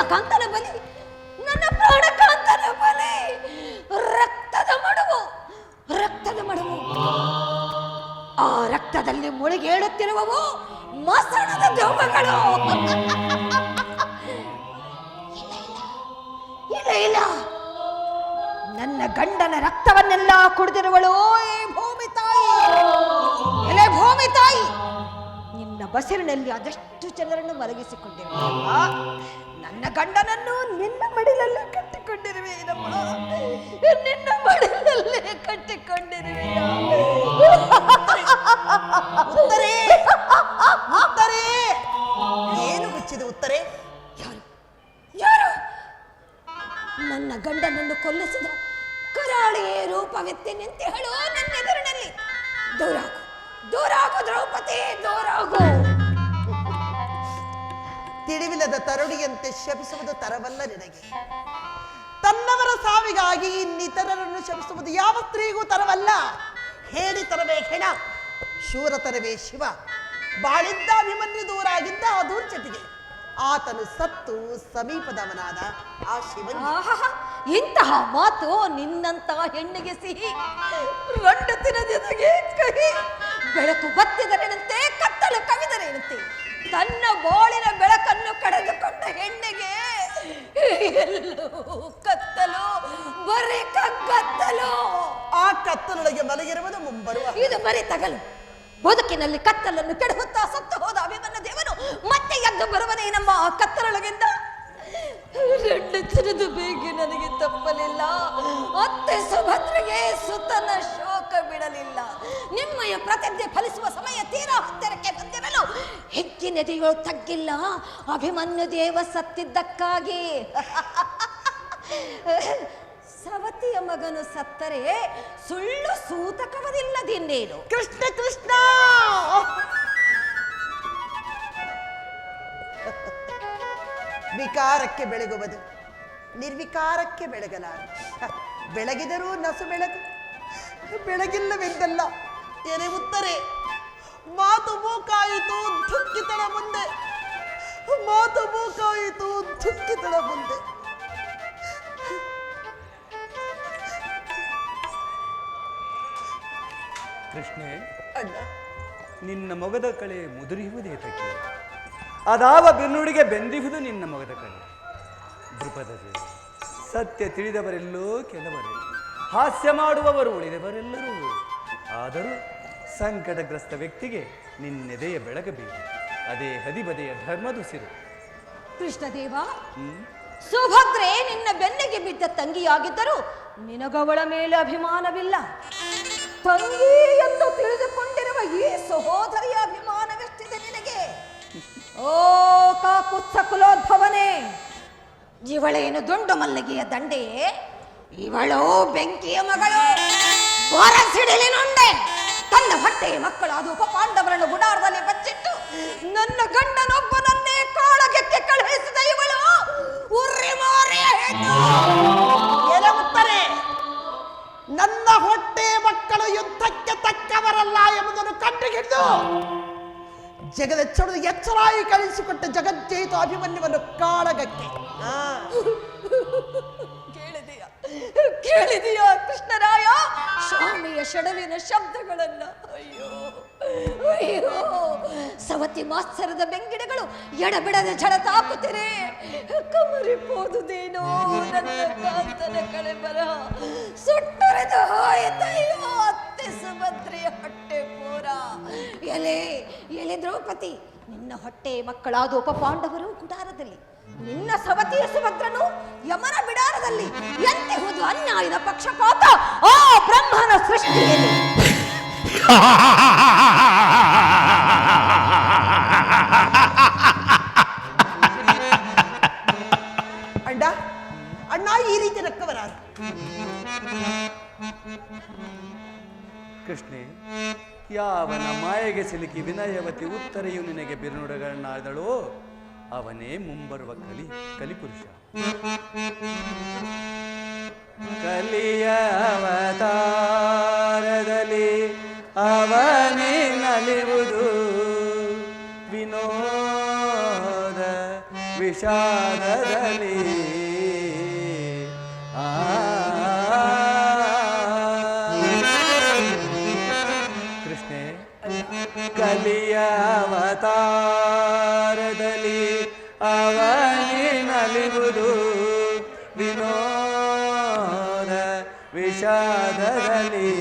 S6: ಪ್ರಾಣಕಾಂತನ ಬಲಿ, ನನ್ನ ಪ್ರಾಣಕಾಂತನ ಬಲಿ. ರಕ್ತದ ಮಡುವು, ರಕ್ತದ ಮಡುವು. ಆ ರಕ್ತದಲ್ಲಿ ಮುಳುಗೇಳುತ್ತಿರುವವು ಮಸಣದ ದೆವ್ವಗಳು. ಇಲ್ಲ ಇಲ್ಲ, ನನ್ನ ಗಂಡನ ರಕ್ತವನ್ನೆಲ್ಲ ಕುಡಿದಿರುವಳು ಈ ಭೂಮಿ ತಾಯಿ. ಎಲೆ ಭೂಮಿ ತಾಯಿ, ನಿನ್ನ ಬಸಿರಿನಲ್ಲಿ ಅದೆಷ್ಟು ಜನರನ್ನು ಮಲಗಿಸಿಕೊಂಡಿರುವಮ್ಮ. ನನ್ನ ಗಂಡನನ್ನು ನಿನ್ನ ಮಡಿಲಲ್ಲೇ ಕಟ್ಟಿಕೊಂಡಿರುವೇನಮ್ಮ, ನಿನ್ನ ಮಡಿಲಲ್ಲೇ ಕಟ್ಟಿಕೊಂಡಿರುವೆಯ.
S3: ಉತ್ತರೇ, ಉತ್ತರೇ, ಏನು ಮುಚ್ಚಿದೆ ಉತ್ತರೇ?
S6: ಯಾರು ಯಾರು ನನ್ನ ಗಂಡನನ್ನು ಕೊಲ್ಲಿಸಿದ ಕರಾಳಿ ರೂಪವೆತ್ತಿ ನಿಂತು ಹೇಳು ನನ್ನ ಎದುರಿನಲ್ಲಿ. ದೂರಾಗು, ದೂರಾಗು ದ್ರೌಪದಿ, ದೂರಾಗು.
S3: ತಿಳಿವಿಲ್ಲದ ತರುಣಿಯಂತೆ ಶಪಿಸುವುದು ತರವಲ್ಲ ನಿನಗೆ. ತನ್ನವರ ಸಾವಿಗಾಗಿ ಇನ್ನಿತರರನ್ನು ಶಪಿಸುವುದು ಯಾವ ಸ್ತ್ರೀಗೂ ತರವಲ್ಲ. ಹೇಳಿ ತರವೇ ಹೆಣ, ಶೂರತರವೇ ಶಿವ. ಬಾಳಿದ್ದ ಅಭಿಮನ್ಯು ದೂರಾಗಿದ್ದ ಆ ದೂರ್ಚಟಿಗೆ. ಆತನು ಸತ್ತು ಸಮೀಪದವನಾದ ಆ ಶಿವನ.
S6: ಇಂತಹ ಮಾತು ನಿನ್ನಂತಹ ಹೆಣ್ಣಿಗೆ ಸಿಹಿ, ರಂಡು ತಿನ್ನದಿದಗೆ ಕಹಿ. ಬೆಳಕು ಬತ್ತಿದರೇನಂತೆ, ಕತ್ತಲು ಕವಿದರೇನಂತೆ. ತನ್ನ ಬಾಳಿನ ಬೆಳಕನ್ನು ಕಳೆದುಕೊಂಡ ಹೆಣ್ಣಿಗೆ ಎಲ್ಲೂ ಕತ್ತಲು, ಬರೀ ಕತ್ತಲು.
S3: ಆ ಕತ್ತಲೊಳಗೆ ಮಲಗಿರುವುದು ಮುಂಬರುವ.
S6: ಇದು ಬರೀ ತಗಲು. ಬದುಕಿನಲ್ಲಿ ಕತ್ತಲನ್ನು ಕೆಡಹುತ್ತಾ ಸತ್ತು ಹೋದ ಅಭಿಮನ್ಯು ದೇವನು ಮತ್ತೆ ಎದ್ದು ಬರುವನೇ ನಮ್ಮ ಕತ್ತಲೊಳಗಿಂದ. ರೆಡ್ಡು ತಿರುದು ಬೇಗಿ ನನಗೆ ತಪ್ಪಲಿಲ್ಲ, ಅತ್ತೆ ಸುಭದ್ರೆಗೆ ಸುತನ ಶೋಕ ಬಿಡಲಿಲ್ಲ. ನಿಮ್ಮಯ ಪ್ರತಿಜ್ಞೆ ಫಲಿಸುವ ಸಮಯ ತೀರಾ ಹತ್ತಿರಕ್ಕೆ ಬಂದಿರಲು ಹೆಜ್ಜಿನೆದೆಯೋ ತಗ್ಗಿಲ್ಲ ಅಭಿಮನ್ಯು ದೇವ ಸತ್ತಿದ್ದಕ್ಕಾಗಿ. ಸವತಿಯ ಮಗನು ಸತ್ತರೆ ಸುಳ್ಳು ಸೂತಕವದಿಲ್ಲದಿನ್ನೇನು.
S3: ಕೃಷ್ಣ ಕೃಷ್ಣ, ವಿಕಾರಕ್ಕೆ ಬೆಳಗುವುದು, ನಿರ್ವಿಕಾರಕ್ಕೆ ಬೆಳಗಲಾರ. ಬೆಳಗಿದರೂ ನಸು ಬೆಳಗು, ಬೆಳಗಿಲ್ಲವೆಂದಲ್ಲ. ಏನೇ ಉತ್ತರೆ, ಮಾತು ಮೂಕಾಯಿತು ದುಃಖಿತಳ ಮುಂದೆ, ಮಾತು ಮೂಕಾಯಿತು ದುಃಖಿತಳ ಮುಂದೆ.
S4: ಕೃಷ್ಣೆ,
S3: ಅಣ್ಣ,
S4: ನಿನ್ನ ಮೊಗದ ಕಳೆ ಮುದುರಿಯುವುದೇ ತಕ್ಕೆ, ಅದಾವ ಬಿರುನುಡಿಗೆ ಬೆಂದಿಹುದು ನಿನ್ನ ಮೊಗದ ಕಳೆ. ದೃಪದಜೆ, ಸತ್ಯ ತಿಳಿದವರೆಲ್ಲೋ ಕೆಲವರು, ಹಾಸ್ಯ ಮಾಡುವವರು ಉಳಿದವರೆಲ್ಲರೂ. ಆದರೂ ಸಂಕಟಗ್ರಸ್ತ ವ್ಯಕ್ತಿಗೆ ನಿನ್ನೆದೆಯ ಬೆಳಗಬೇಕು, ಅದೇ ಹದಿಬದೆಯ ಧರ್ಮದುಸಿರು.
S6: ಕೃಷ್ಣದೇವ, ಸುಭದ್ರೆ ನಿನ್ನ ಬೆನ್ನಿಗೆ ಬಿದ್ದ ತಂಗಿಯಾಗಿದ್ದರೂ ನಿನಗವಳ ಮೇಲೆ ಅಭಿಮಾನವಿಲ್ಲ. ತಂಗಿ ಎಂದು ತಿಳಿದುಕೊಂಡಿರುವ ಈ ಸಹೋದರಿಯ ಅಭಿಮಾನವೆಷ್ಟಿದೆ ನಿನಗೆ? ಓ ಕಾಕುತ್ಸ ಕುಲೋದ್ಭವನೇ, ಇವಳೇನು ದುಂಡು ಮಲ್ಲಿಗೆಯ ದಂಡೆಯೇ? ಇವಳು ಬೆಂಕಿಯ ಮಗಳು, ಹೊರಸಿಡಿಲಿನುಂಡೆ. ತನ್ನ ಹೊಟ್ಟೆಯ ಮಕ್ಕಳಾದ ಉಪಪಾಂಡವರನ್ನು ಗುಡಾರದಲ್ಲಿ ಬಚ್ಚಿಟ್ಟು ನನ್ನ ಗಂಡನೊಬ್ಬನನ್ನೇ ಕಾಳಗಕ್ಕೆ ಕಳುಹಿಸಿದ ಇವಳು ಉರ್ರಿ ಮಾರಿಯ ಹೆಣ್ಣು.
S3: ಏನೇ ಉತ್ತರೆ, ನನ್ನ ಹೊಟ್ಟೆ ಮಕ್ಕಳು ಯುದ್ಧಕ್ಕೆ ತಕ್ಕವರಲ್ಲ ಎಂಬುದನ್ನು ಕಂಡುಹಿಡಿದು ಜಗದೆಚ್ಚರದ ಎಚ್ಚರಾಗಿ ಕಳಿಸಿಕೊಟ್ಟ ಜಗಜ್ಜಯಿತು ಅಭಿಮನ್ಯುವನ್ನು ಕಾಳಗಕ್ಕೆ.
S6: ಕೇಳಿದೆಯಾ ಕೇಳಿದೆಯಾ ಕೃಷ್ಣರಾಯ ಸ್ವಾಮಿಯ ಷಡವಿನ ಶಬ್ದಗಳನ್ನ? ಅಯ್ಯೋ ಅಯ್ಯೋ, ಸವತಿ ಮಾತ್ಸರದ ಬೆಂಗಿಡಗಳು ಎಡಬಿಡದೆ ಝಳತಾಕುತ್ತಿರೆ. ಕಮರಿಪೋದುದೇನೋ ನನ್ನ ಕಾಂತನ ಕಳೆಬರ, ಸುಟ್ಟರೆದು ಹೋಯಿತಯ್ಯೋ ಅತ್ತೆ ಸುಭದ್ರೆಯ ಹೊಟ್ಟೆ ಪೂರ. ಎಲೆ ಎಲೆ ದ್ರೌಪದಿ, ನಿನ್ನ ಹೊಟ್ಟೆ ಮಕ್ಕಳಾದ ಉಪಪಾಂಡವರು ಗುಡಾರದಲ್ಲಿ, ನಿನ್ನ ಸವತಿಯ ಸುಭದ್ರನು ಯಮನ ಬಿಡಾರದಲ್ಲಿ. ಎಂತೆಹುದು ಅನ್ಯಾಯದ ಪಕ್ಷಪಾತ ಆ ಬ್ರಹ್ಮನ ಸೃಷ್ಟಿಯಲ್ಲಿ.
S3: ಅಣ್ಣ ಅಣ್ಣ, ಈ ರೀತಿ ನಕ್ಕವರಾರು?
S4: ಕೃಷ್ಣೆ, ಯಾವನ ಮಾಯೆಗೆ ಸಿಲುಕಿ ವಿನಯವತಿ ಉತ್ತರೆಯು ನಿನಗೆ ಬಿರುನುಡಗಳನ್ನಾದಳೋ ಅವನೇ ಮುಂಬರುವ ಕಲಿಪುರುಷ. ಕಲಿಯ ಅವತಾರದಲ್ಲಿ ಅವನೇ ನಲಿವುದು ವಿನೋದ ವಿಷಾದದಲ್ಲಿ ಕೃಷ್ಣೆ ಕಲಿಯ ಅವತಾರದಲ್ಲಿ ಅವನಿನಲಿವುದು ವಿನೋದ ವಿಷಾದದಲ್ಲಿ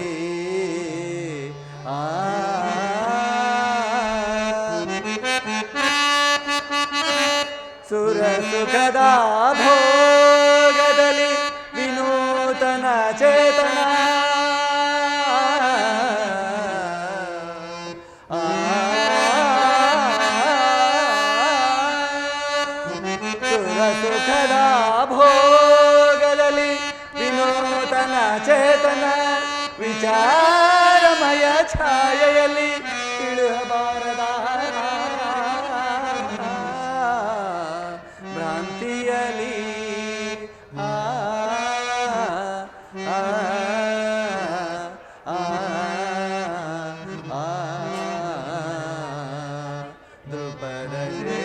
S4: ಸುರ ಸುಖದ ಭೋಗದಲ್ಲಿ ವಿನೂತನ ಚೇತನ ಸುರ ಸುಖದ ಭೋಗದಲ್ಲಿ ವಿನೂತನ ಚೇತನ ವಿಚಾರಮಯ ಛಾಯೆಯಲ್ಲಿ ಇಳುಹಬಾರದ ಭ್ರಾಂತಿಯಲಿ ದ್ರುಪದಲೇ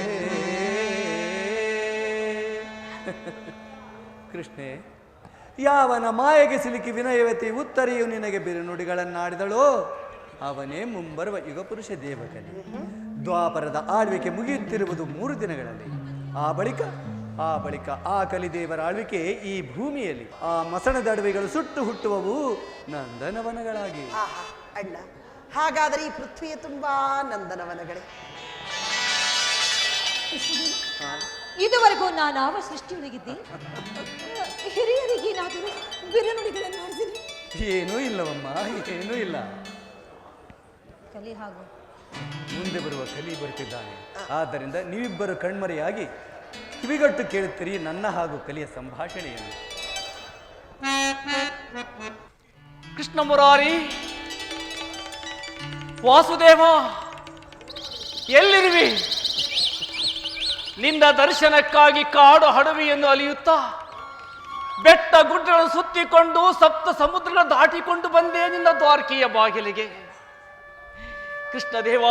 S4: ಕೃಷ್ಣೆ ಯಾವನ ಮಾಯೆಗೆ ಸಿಲುಕಿ ವಿನಯವತಿ ಉತ್ತರೆಯು ನಿನಗೆ ಬಿರುನುಡಿಗಳನ್ನಾಡಿದಳೋ ಅವನೇ ಮುಂಬರುವ ಯುಗಪುರುಷ ದೇವಕಲಿ. ದ್ವಾಪರದ ಆಳ್ವಿಕೆ ಮುಗಿಯುತ್ತಿರುವುದು 3 ದಿನಗಳಲ್ಲಿ. ಆ ಬಳಿಕ ಆ ಕಲಿದೇವರ ಆಳ್ವಿಕೆ ಈ ಭೂಮಿಯಲ್ಲಿ. ಆ ಮಸಣದ ಅಡವಿಗಳು ಸುಟ್ಟು ಹುಟ್ಟುವವು ನಂದನವನಗಳಾಗಿ.
S3: ಆಹಾ ಅಣ್ಣ, ಹಾಗಾದರೆ ಈ ಪೃಥ್ವಿಯ ತುಂಬಾ ನಂದನವನಗಳೇ.
S6: ಇದುವರೆಗೂ ನಾನಾವ ಸೃಷ್ಟಿಯೊಳಗಿದ್ದೆ. ಹಿರಿಯರಿಗೆ ಏನಾದರೂ ಬಿರುನುಡಿಗಳನ್ನು ಆಡಿಸಿದೆ?
S4: ಏನೂ ಇಲ್ಲವಮ್ಮ, ಏನೂ ಇಲ್ಲ.
S6: ಕಲಿ ಹಾಗೂ
S4: ಮುಂದೆ ಬರುವ ಕಲಿ ಬರುತ್ತಿದ್ದಾನೆ. ಆದ್ದರಿಂದ ನೀವಿಬ್ಬರು ಕಣ್ಮರೆಯಾಗಿ ಕಿವಿಗಟ್ಟು ಕೇಳುತ್ತೀರಿ ನನ್ನ ಹಾಗೂ ಕಲಿಯ ಸಂಭಾಷಣೆಯನ್ನು.
S2: ಕೃಷ್ಣ ಮುರಾರಿ, ವಾಸುದೇವ, ಎಲ್ಲಿರುವಿ? ನಿನ್ನ ದರ್ಶನಕ್ಕಾಗಿ ಕಾಡು ಹಡವಿಯನ್ನು ಅಲಿಯುತ್ತಾ ಬೆಟ್ಟ ಗುಡ್ಡಗಳನ್ನು ಸುತ್ತಿಕೊಂಡು ಸಪ್ತ ಸಮುದ್ರಗಳ ದಾಟಿಕೊಂಡು ಬಂದೆ ನಿನ್ನ ದ್ವಾರಕೆಯ ಬಾಗಿಲಿಗೆ. ಕೃಷ್ಣದೇವ,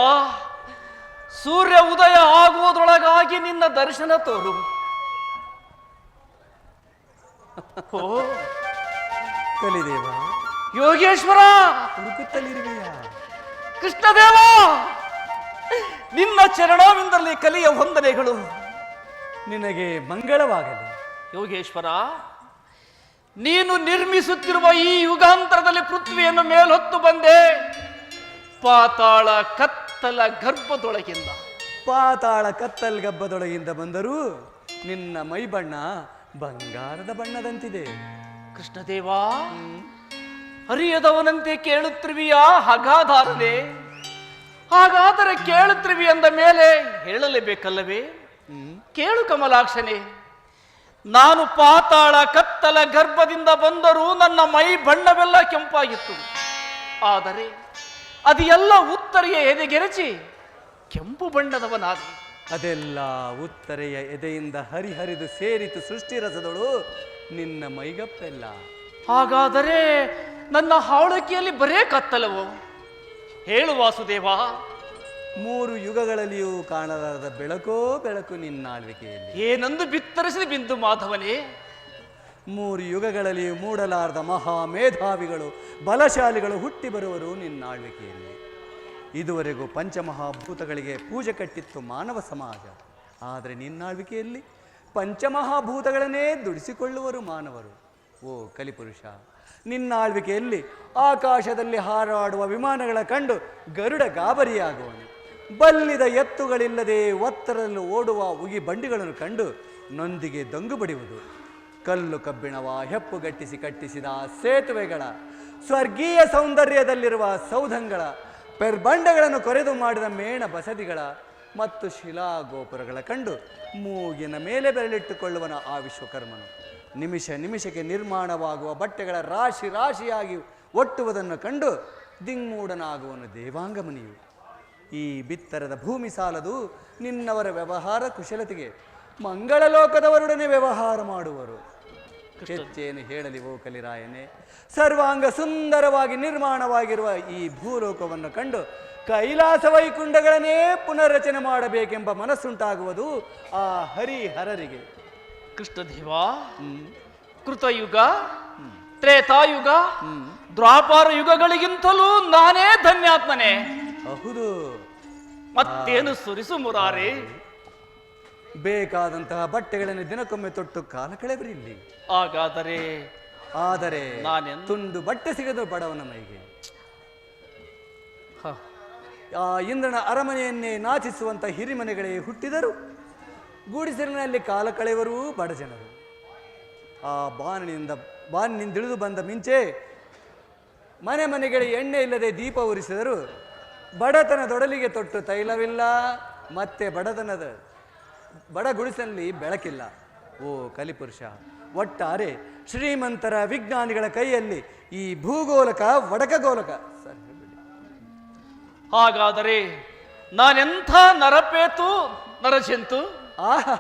S2: ಸೂರ್ಯ ಉದಯ ಆಗುವುದರೊಳಗಾಗಿ ನಿನ್ನ ದರ್ಶನ ತೋರು. ಓ
S4: ಕಲಿದೇವ,
S2: ಯೋಗೇಶ್ವರ,
S4: ಹುಡುಕುತ್ತಲಿರುವೆಯ?
S2: ಕೃಷ್ಣದೇವ, ನಿನ್ನ ಚರಣವಿಂದಲೇ ಕಲಿಯ ವಂದನೆಗಳು.
S4: ನಿನಗೆ ಮಂಗಳವಾಗಲಿ.
S2: ಯೋಗೇಶ್ವರ, ನೀನು ನಿರ್ಮಿಸುತ್ತಿರುವ ಈ ಯುಗಾಂತರದಲ್ಲಿ ಪೃಥ್ವಿಯನ್ನು ಮೇಲೊತ್ತು ಬಂದೆ ಪಾತಾಳ ಕತ್ತಲ ಗರ್ಭದೊಳಗಿಂದ.
S4: ಪಾತಾಳ ಕತ್ತಲ್ ಗಬ್ಬದೊಳಗಿಂದ ಬಂದರೂ ನಿನ್ನ ಮೈ ಬಣ್ಣ ಬಂಗಾರದ ಬಣ್ಣದಂತಿದೆ.
S2: ಕೃಷ್ಣದೇವ, ಅರಿಯದವನಂತೆ ಕೇಳುತ್ತಿರುವಿಯಾ ಹಾಗಾಧಾರನೆ? ಹಾಗಾದರೆ ಕೇಳುತ್ತಿರುವಿ ಅಂದ ಮೇಲೆ ಹೇಳಲೇಬೇಕಲ್ಲವೇ? ಕೇಳು ಕಮಲಾಕ್ಷನೇ, ನಾನು ಪಾತಾಳ ಕತ್ತಲ ಗರ್ಭದಿಂದ ಬಂದರೂ ನನ್ನ ಮೈ ಬಣ್ಣವೆಲ್ಲ ಕೆಂಪಾಗಿತ್ತು. ಆದರೆ ಅದು ಎಲ್ಲ ಉತ್ತರೆಯ ಎದೆಗೆರಚಿ ಕೆಂಪು ಬಣ್ಣದವನಾದೆ.
S4: ಅದೆಲ್ಲ ಉತ್ತರೆಯ ಎದೆಯಿಂದ ಹರಿಹರಿದು ಸೇರಿತು ಸೃಷ್ಟಿ ರಸದಳು ನಿನ್ನ ಮೈಗಪ್ಪೆಲ್ಲ.
S2: ಹಾಗಾದರೆ ನನ್ನ ಹಾವಳಿಕೆಯಲ್ಲಿ ಬರೇ ಕತ್ತಲವು? ಹೇಳು ವಾಸುದೇವ.
S4: 3 ಯುಗಗಳಲ್ಲಿಯೂ ಕಾಣಲಾರದ ಬೆಳಕೋ ಬೆಳಕು ನಿನ್ನ ಆಳ್ವಿಕೆಯಲ್ಲಿ.
S2: ಏನಂದು ಬಿತ್ತರಿಸಿದ ಬಿಂದು ಮಾಧವನೇ?
S4: 3 ಯುಗಗಳಲ್ಲಿಯೂ ಮೂಡಲಾರದ ಮಹಾಮೇಧಾವಿಗಳು ಬಲಶಾಲಿಗಳು ಹುಟ್ಟಿ ಬರುವರು ನಿನ್ನ ಆಳ್ವಿಕೆಯಲ್ಲಿ. ಇದುವರೆಗೂ ಪಂಚಮಹಾಭೂತಗಳಿಗೆ ಪೂಜೆ ಕಟ್ಟಿತ್ತು ಮಾನವ ಸಮಾಜ. ಆದರೆ ನಿನ್ನ ಆಳ್ವಿಕೆಯಲ್ಲಿ ಪಂಚಮಹಾಭೂತಗಳನ್ನೇ ದುಡಿಸಿಕೊಳ್ಳುವರು ಮಾನವರು. ಓ ಕಲಿಪುರುಷ, ನಿನ್ನ ಆಳ್ವಿಕೆಯಲ್ಲಿ ಆಕಾಶದಲ್ಲಿ ಹಾರಾಡುವ ವಿಮಾನಗಳ ಕಂಡು ಗರುಡ ಗಾಬರಿಯಾಗುವನು. ಬಲ್ಲಿದ ಎತ್ತುಗಳಿಲ್ಲದೆ ಒತ್ತರದಲ್ಲಿ ಓಡುವ ಉಗಿ ಬಂಡಿಗಳನ್ನು ಕಂಡು ನೊಂದಿಗೆ ದೊಂಗು ಬಡಿಯುವುದು. ಕಲ್ಲು ಕಬ್ಬಿಣವ ಹೆಪ್ಪುಗಟ್ಟಿಸಿ ಕಟ್ಟಿಸಿದ ಸೇತುವೆಗಳ, ಸ್ವರ್ಗೀಯ ಸೌಂದರ್ಯದಲ್ಲಿರುವ ಸೌಧಗಳ, ಪೆರ್ಬಂಡೆಗಳನ್ನು ಕೊರೆದು ಮಾಡಿದ ಮೇಣ ಬಸದಿಗಳ ಮತ್ತು ಶಿಲಾಗೋಪುರಗಳ ಕಂಡು ಮೂಗಿನ ಮೇಲೆ ಬೆರಳಿಟ್ಟುಕೊಳ್ಳುವನ ಆ ವಿಶ್ವಕರ್ಮನು. ನಿಮಿಷ ನಿಮಿಷಕ್ಕೆ ನಿರ್ಮಾಣವಾಗುವ ಬಟ್ಟೆಗಳ ರಾಶಿ ರಾಶಿಯಾಗಿ ಒಟ್ಟುವುದನ್ನು ಕಂಡು ದಿಂಗ್ಮೂಢನಾಗುವನು ದೇವಾಂಗಮನಿಯು. ಈ ಬಿತ್ತರದ ಭೂಮಿ ಸಾಲದು ನಿನ್ನವರ ವ್ಯವಹಾರ ಕುಶಲತೆಗೆ. ಮಂಗಳಲೋಕದವರೊಡನೆ ವ್ಯವಹಾರ ಮಾಡುವರು. ಹೆಚ್ಚೇನು ಹೇಳಲಿ ಓ ಕಲಿರಾಯನೇ? ಸರ್ವಾಂಗ ಸುಂದರವಾಗಿ ನಿರ್ಮಾಣವಾಗಿರುವ ಈ ಭೂಲೋಕವನ್ನು ಕಂಡು ಕೈಲಾಸ ವೈಕುಂಠಗಳನ್ನೇ ಪುನರ್ರಚನೆ ಮಾಡಬೇಕೆಂಬ ಮನಸ್ಸುಂಟಾಗುವುದು ಆ ಹರಿಹರರಿಗೆ.
S2: ಕೃಷ್ಣದೇವ, ಕೃತಯುಗ, ತ್ರೇತಾಯುಗ, ದ್ವಾಪರ ಯುಗಗಳಿಗಿಂತಲೂ ನಾನೇ ಧನ್ಯಾತ್ಮನೇ.
S4: ಹೌದು.
S2: ಮತ್ತೇನು ಸುರಿಸು ಮುರಾರಿ.
S4: ಬೇಕಾದಂತಹ ಬಟ್ಟೆಗಳನ್ನು ದಿನಕ್ಕೊಮ್ಮೆ ತೊಟ್ಟು ಕಾಲ ಕಳೆಬರಿ ಇಲ್ಲಿ. ಆದರೆ
S2: ನಾನೆಂದು
S4: ತುಂಡು ಬಟ್ಟೆ ಸಿಗದು ಬಡವನ ಮೈಗೆ. ಆ ಇಂದ್ರನ ಅರಮನೆಯನ್ನೇ ನಾಚಿಸುವಂತ ಹಿರಿಮನೆಗಳೇ ಹುಟ್ಟಿದರು. ಗೂಡಿಸಿರಿನಲ್ಲಿ ಕಾಲ ಕಳೆಯುವರು ಬಡ ಜನರು. ಆ ಬಾನಿನಿಂದ ಇಳಿದು ಬಂದ ಮಿಂಚೆ ಮನೆ ಮನೆಗೆ ಎಣ್ಣೆ ಇಲ್ಲದೆ ದೀಪ ಉರಿಸಿದರು. ಬಡತನದೊಡಲಿಗೆ ತೊಟ್ಟು ತೈಲವಿಲ್ಲ, ಮತ್ತೆ ಬಡ ಗುಡಿಸಲ್ಲಿ ಬೆಳಕಿಲ್ಲ. ಓ ಕಲಿಪುರುಷ, ಒಟ್ಟಾರೆ ಶ್ರೀಮಂತರ ವಿಜ್ಞಾನಿಗಳ ಕೈಯಲ್ಲಿ ಈ ಭೂಗೋಲಕ ಒಡಕಗೋಲಕ.
S2: ಹಾಗಾದರೆ ನಾನೆಂಥ ನರಪೇತು ನರಜಂತು?
S4: ಆಹಾ,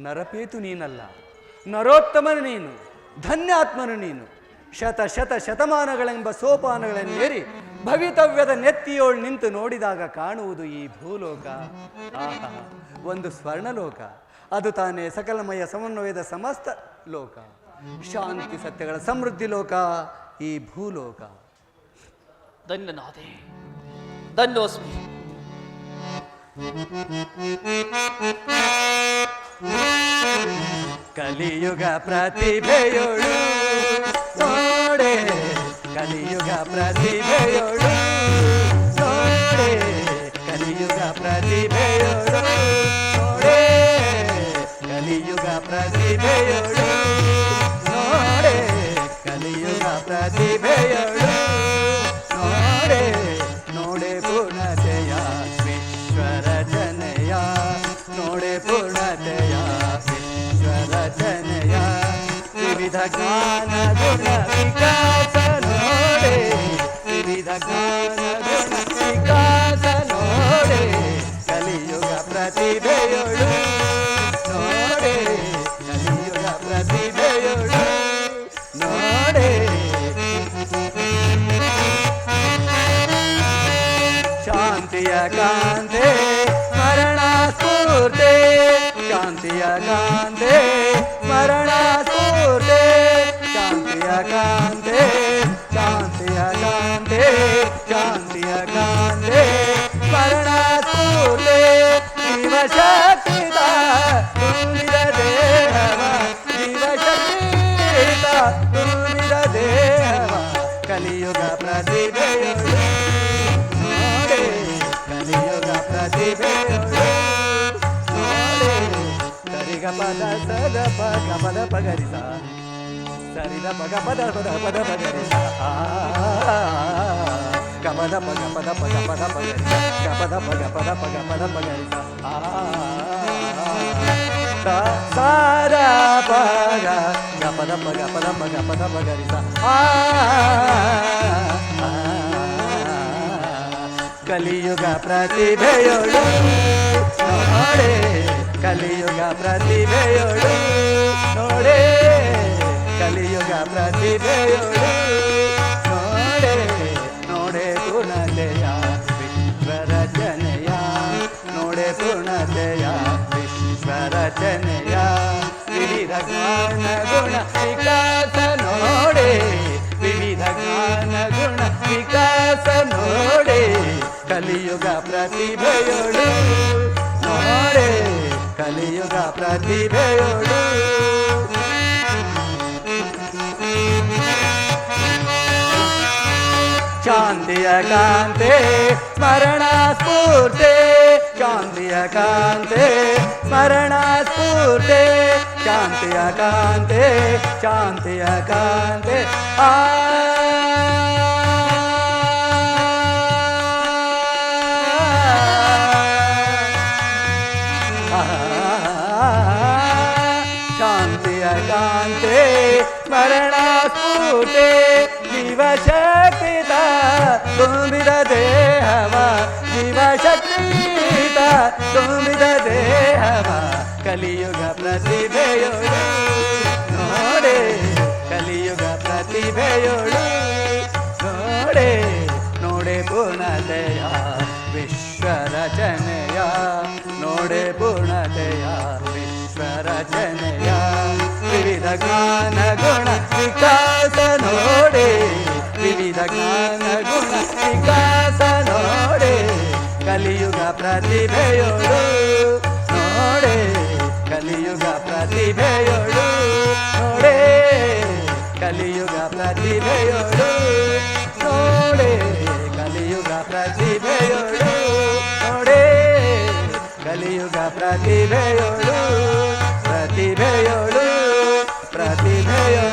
S4: ನರಪೇತು ನೀನಲ್ಲ, ನರೋತ್ತಮನು ನೀನು, ಧನ್ಯಾತ್ಮನು ನೀನು. ಶತಮಾನಗಳೆಂಬ ಸೋಪಾನಗಳನ್ನೇರಿ ಭವಿತವ್ಯದ ನೆತ್ತಿಯೋಳು ನಿಂತು ನೋಡಿದಾಗ ಕಾಣುವುದು ಈ ಭೂಲೋಕ. ಆಹಾ, ಒಂದು ಸ್ವರ್ಣಲೋಕ. ಅದು ತಾನೇ ಸಕಲಮಯ ಸಮನ್ವಯದ ಸಮಸ್ತ ಲೋಕ. ಶಾಂತಿ ಸತ್ಯಗಳ ಸಮೃದ್ಧಿ ಲೋಕ ಈ ಭೂಲೋಕ.
S2: ಧನ್ಯನಾದೆ, ಧನ್ಯೋಸ್ಮಿ.
S4: ಕಲಿಯುಗ ಪ್ರತಿಭೆಯೋಳು ನೋಡೆ, ಕಲಿಯುಗ ಪ್ರತಿಭೆಯೋಳು ನೋಡೆ, ಕಲಿಯುಗ ಪ್ರತಿಭೆಯೋಳು ನೋಡೆ, ಕಲಿಯುಗ ಪ್ರತಿಭೆಯೋಳು ನೋಡೆ, ಕಲಿಯುಗ ಪ್ರತಿಭೆಯೋಳು ನೋಡೆ, ನೋಡೆ ಪೂರ್ಣತೆಯ ವಿಶ್ವರಚನೆಯ, ನೋಡೆ ಪೂರ್ಣತೆಯ ವಿಶ್ವರಚನೆಯ, ವಿವಿಧ ಜ್ಞಾನ ಗುಣ ವಿಕಾಸ ನೋಡೆ, ವಿವಿಧ ಜ್ಞಾನ ಗುಣ ವಿಕಾಸ ನೋಡೆ, ಕಲಿಯುಗ ಪ್ರತಿಭೆಯೋಳು ನೋಡೆ, ಕಲಿಯುಗ ಪ್ರತಿಭೆಯೋಳು ನೋಡೆ. ಶಾಂತಿಯ ಕಾಂತೆ ಸ್ಮರಣ ಸ್ಫೂರ್ತೆ, ಶಾಂತಿಯ ಕಾಂತೆ ಸ್ಮರಣ ಸ್ಫೂರ್ತೆ, ಶಾಂತಿಯ ಕಾಂತೆ, ಶಾಂತಿಯ ಕಾಂತೆ, ಶಾಂತಿಯ ಕಾಂತೆ ಸ್ಮರಣ ಸ್ಫೂರ್ತೆ, ಶಿವಶಕ್ತಿದ ತುಂಬಿದ ದೇಹವ, ಶಿವಶಕ್ತಿದ ತುಂಬಿದ ದೇಹವ, ಕಲಿಯುಗ ಪ್ರತಿಭೆಯೋಳು ನೋಡೆ, ಕಲಿಯುಗ ಪ್ರತಿಭೆಯೋಳು ನೋಡೆ. ಸರಿಗ ಪದ ಸದ ಪಗ ಪದ ಪಗರಿಸ, ಸರಿದ ಪಗ ಪದ ಪದ ಪದ ಪಗರಿಸ, ಕಪದ ಪಗ ಪದ ಪಗ ಪದ ಪಗರಿಸ, ಕಪದ ಪಗ ಪದ ಪಗ ಪದ ಪಗರಿಸ, ಸಾರ ಪಗ ಗಪದ ಪಗ ಪದ ಪಗ ಪದ ಪಗರಿಸ. ಕಲಿಯುಗ ಪ್ರತಿಭೆಯೋಳು ನೋಡೆ, ಕಲಿಯುಗ ಪ್ರತಿಭೆಯೋಳು ನೋಡೆ, ಕಲಿಯುಗ ಪ್ರತಿಭೆಯೋಳು ನೋಡೆ, ನೋಡೆ ಪೂರ್ಣತೆಯ ವಿಶ್ವರಚನೆಯ, ನೋಡೆ ಪೂರ್ಣತೆಯ ವಿಶ್ವರಚನೆಯ, ವಿವಿಧ ಜ್ಞಾನ ಗುಣ ವಿಕಾಸ ನೋಡೆ, ವಿವಿಧ ಜ್ಞಾನ ಗುಣ ವಿಕಾಸ ನೋಡೆ, ಕಲಿಯುಗ ಪ್ರತಿಭೆಯೋಳು ನೋಡೆ, ಕಲಿಯುಗ ಪ್ರತಿಭೆಯೋಳು. ಶಾಂತಿಯ ಕಾಂತೆ ಸ್ಮರಣ ಸ್ಫೂರ್ತೆ, ಶಾಂತಿಯ ಕಾಂತೆ ಸ್ಮರಣ ಸ್ಫೂರ್ತೆ, ಶಾಂತಿಯ ಕಾಂತೆ, ಶಾಂತಿಯ ಕಾಂತೆ. ಶಾಂತಿಯ ಕಾಂತೆ ಸ್ಮರಣ ಸ್ಫೂರ್ತೆ, ಶಿವಶಕ್ತಿತ ತುಂಬಿದ ದೇಹವ, ಶಿವಶಕ್ತಿತ ತುಂಬಿದ ದೇಹವ, ಕಲಿಯುಗ ಪ್ರತಿಭೆಯೋಳು ನೋಡೆ, ಕಲಿಯುಗ ಪ್ರತಿಭೆಯೋಳು ನೋಡೆ, ನೋಡೆ ಪೂರ್ಣತೆಯ ವಿಶ್ವರಚನೆಯ ನೋಡೆ ಪೂರ್ಣತೆಯ ವಿಶ್ವರಚನೆಯ ವಿವಿಧ ಜ್ಞಾನ ಗುಣ ವಿಕಾಸ ನೋಡೆ ವಿವಿಧ ಜ್ಞಾನ ಗುಣ ವಿಕಾಸ ನೋಡೆ ಕಲಿಯುಗ ಪ್ರತಿಭೆಯೋಡು ನೋಡೆ ಕಲಿಯುಗ ಪ್ರತಿಭೆಯೋಡು ನೋಡೆ ಕಲಿಯುಗ ಪ್ರತಿಭೆಯೋಡು ನೋಡೆ ಕಲಿಯುಗ ಪ್ರತಿಭೆಯೋಡು ನೋಡೆ ಕಲಿಯುಗ ಪ್ರತಿಭೆಯೋಡು ಪ್ರತಿಭೆಯೋಡು ಪ್ರತಿಭೆಯೋಡು